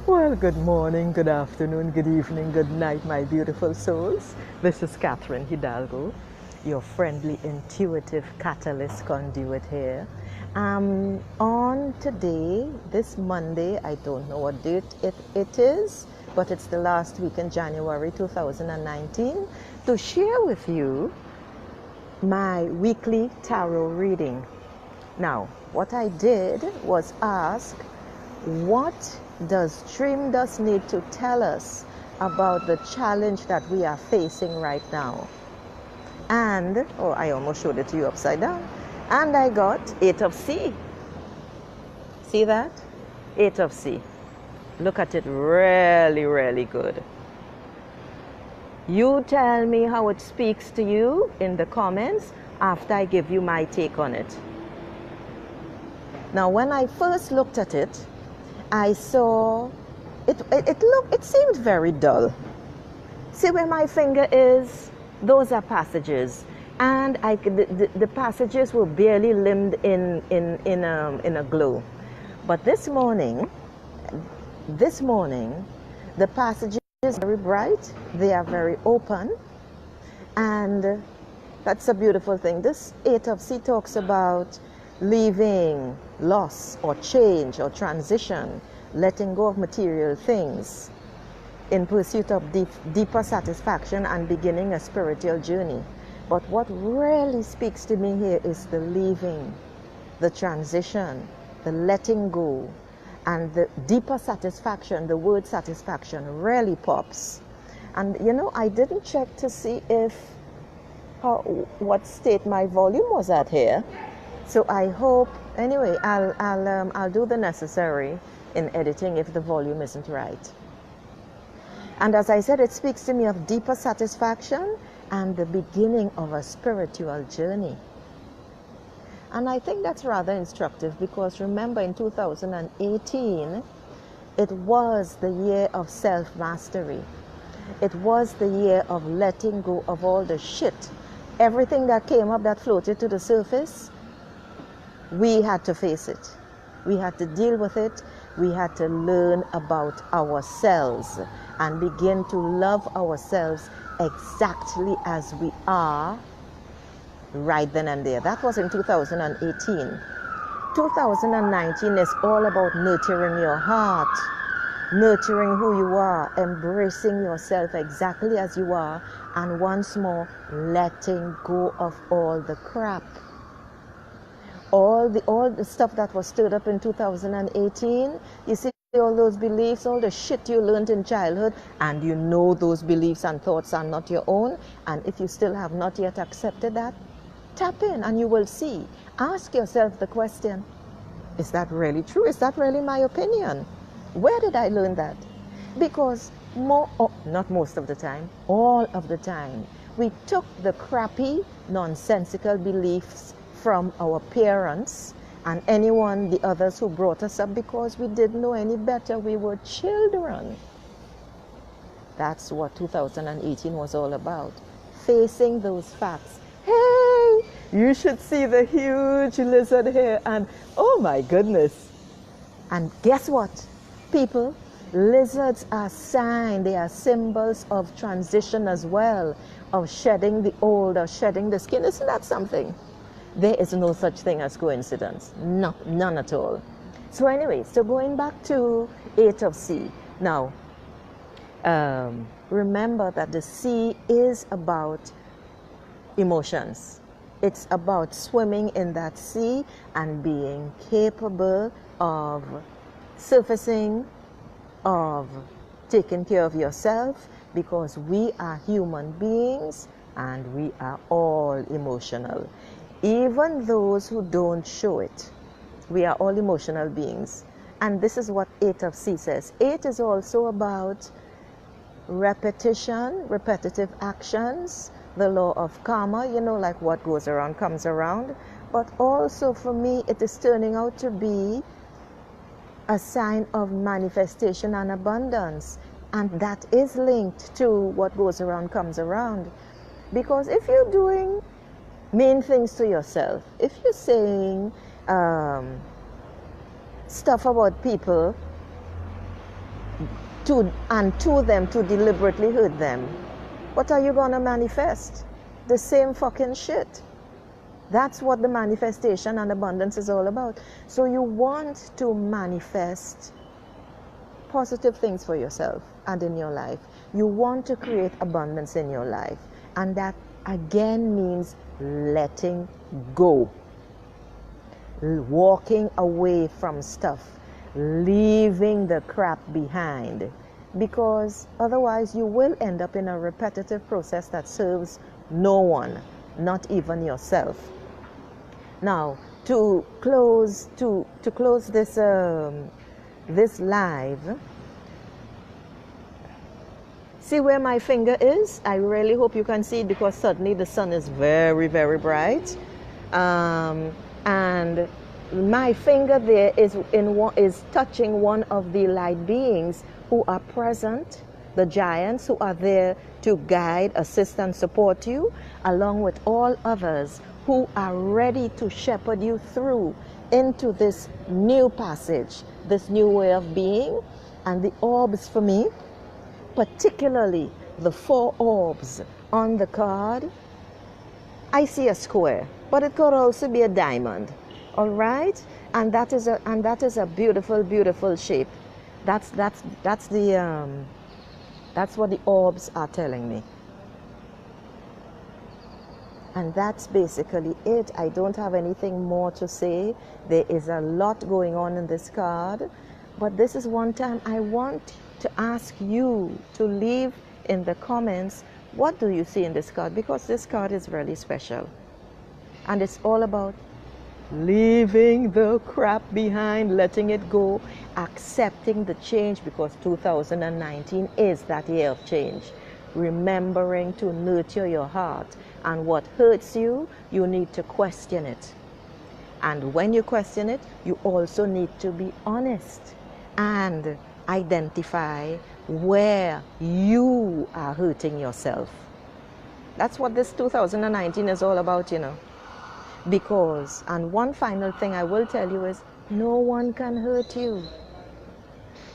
Well, good morning, good afternoon, good evening, good night, my beautiful souls. This is Catherine Hidalgo, your friendly, intuitive catalyst conduit here. On today, this Monday, I don't know what date it is, but it's the last week in January 2019, to share with you my weekly tarot reading. Now, what I did was ask, what does Dream Does need to tell us about the challenge that we are facing right now? And, oh, I almost showed it to you upside down. And I got 8 of C. See that? 8 of C. Look at it, really, really good. You tell me how it speaks to you in the comments after I give you my take on it. Now, when I first looked at it, I saw it seemed very dull. See where my finger is? Those are passages. And the passages were barely limned in a glow. But this morning, the passages are very bright, they are very open, and that's a beautiful thing. This 8 of C talks about leaving, loss, or change, or transition, letting go of material things in pursuit of deeper satisfaction and beginning a spiritual journey. But what really speaks to me here is the leaving, the transition, the letting go, and the deeper satisfaction. The word satisfaction really pops. And you know, I didn't check to see what state my volume was at here. So I hope, anyway, I'll do the necessary in editing if the volume isn't right. And as I said, it speaks to me of deeper satisfaction and the beginning of a spiritual journey. And I think that's rather instructive because remember, in 2018, it was the year of self-mastery. It was the year of letting go of all the shit. Everything that came up that floated to the surface, we had to face it. We had to deal with it. We had to learn about ourselves and begin to love ourselves exactly as we are right then and there. That was in 2018. 2019 is all about nurturing your heart, nurturing who you are, embracing yourself exactly as you are, and once more, letting go of all the crap. All the stuff that was stirred up in 2018, you see all those beliefs, all the shit you learned in childhood, and you know those beliefs and thoughts are not your own, and if you still have not yet accepted that, tap in and you will see. Ask yourself the question, is that really true? Is that really my opinion? Where did I learn that? Because not most of the time, all of the time, we took the crappy, nonsensical beliefs from our parents and the others who brought us up because we didn't know any better. We were children. That's what 2018 was all about. Facing those facts. Hey, you should see the huge lizard here, and oh my goodness. And guess what, people? Lizards are signs, they are symbols of transition as well, of shedding the old, or shedding the skin. Isn't that something? There is no such thing as coincidence. No, none at all. So anyway, so going back to 8 of C. Now, remember that the C is about emotions. It's about swimming in that sea and being capable of surfacing, of taking care of yourself, because we are human beings and we are all emotional. Even those who don't show it, we are all emotional beings. And this is what 8 of C says. 8 is also about repetition, repetitive actions, the law of karma, you know, like what goes around comes around. But also for me, it is turning out to be a sign of manifestation and abundance. And that is linked to what goes around comes around. Because if you're doing mean things to yourself, if you're saying stuff about people to them to deliberately hurt them, what are you gonna manifest? The same fucking shit. That's what the manifestation and abundance is all about. So you want to manifest positive things for yourself and in your life. You want to create abundance in your life. And that again means letting go. Walking away from stuff. Leaving the crap behind. Because otherwise you will end up in a repetitive process that serves no one, not even yourself. Now, to close this this live, see where my finger is? I really hope you can see it because suddenly the sun is very, very bright, and my finger there is touching one of the light beings who are present, the giants who are there to guide, assist, and support you, along with all others who are ready to shepherd you through into this new passage, this new way of being. And the orbs for me, particularly the 4 orbs on the card, I see a square, but it could also be a diamond. All right, and that is a beautiful, beautiful shape. That's what the orbs are telling me. And that's basically it. I don't have anything more to say. There is a lot going on in this card, but this is one time I want to ask you to leave in the comments, what do you see in this card? Because this card is really special. And it's all about leaving the crap behind, letting it go, accepting the change, because 2019 is that year of change. Remembering to nurture your heart, and what hurts you, you need to question it. And when you question it, you also need to be honest and identify where you are hurting yourself. That's what this 2019 is all about, you know. Because, and one final thing I will tell you is, no one can hurt you.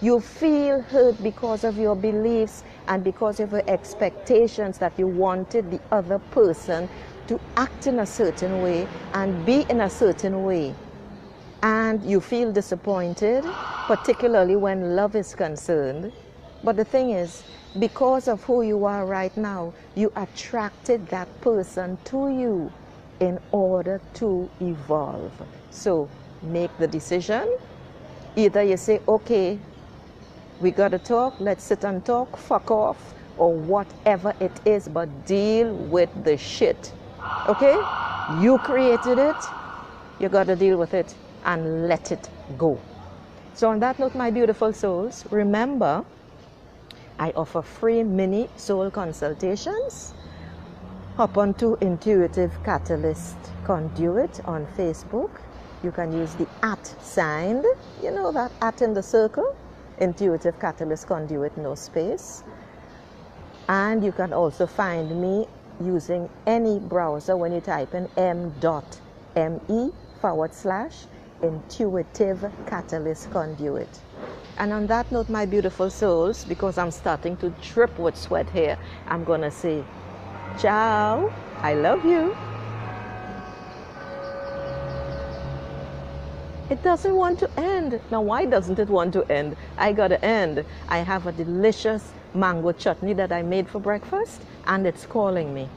You feel hurt because of your beliefs and because of your expectations that you wanted the other person to act in a certain way and be in a certain way. And you feel disappointed, particularly when love is concerned. But the thing is, because of who you are right now, you attracted that person to you in order to evolve. So make the decision. Either you say, okay, we got to talk, let's sit and talk, fuck off, or whatever it is, but deal with the shit. Okay? You created it, you got to deal with it and let it go. So on that note, my beautiful souls, remember, I offer free mini soul consultations. Hop onto Intuitive Catalyst Conduit on Facebook. You can use the @ sign, you know that @ in the circle, Intuitive Catalyst Conduit, no space. And you can also find me using any browser when you type in m.me/Intuitive Catalyst Conduit. And on that note, my beautiful souls, because I'm starting to drip with sweat here, I'm going to say, ciao, I love you. It doesn't want to end. Now, why doesn't it want to end? I got to end. I have a delicious mango chutney that I made for breakfast, and it's calling me.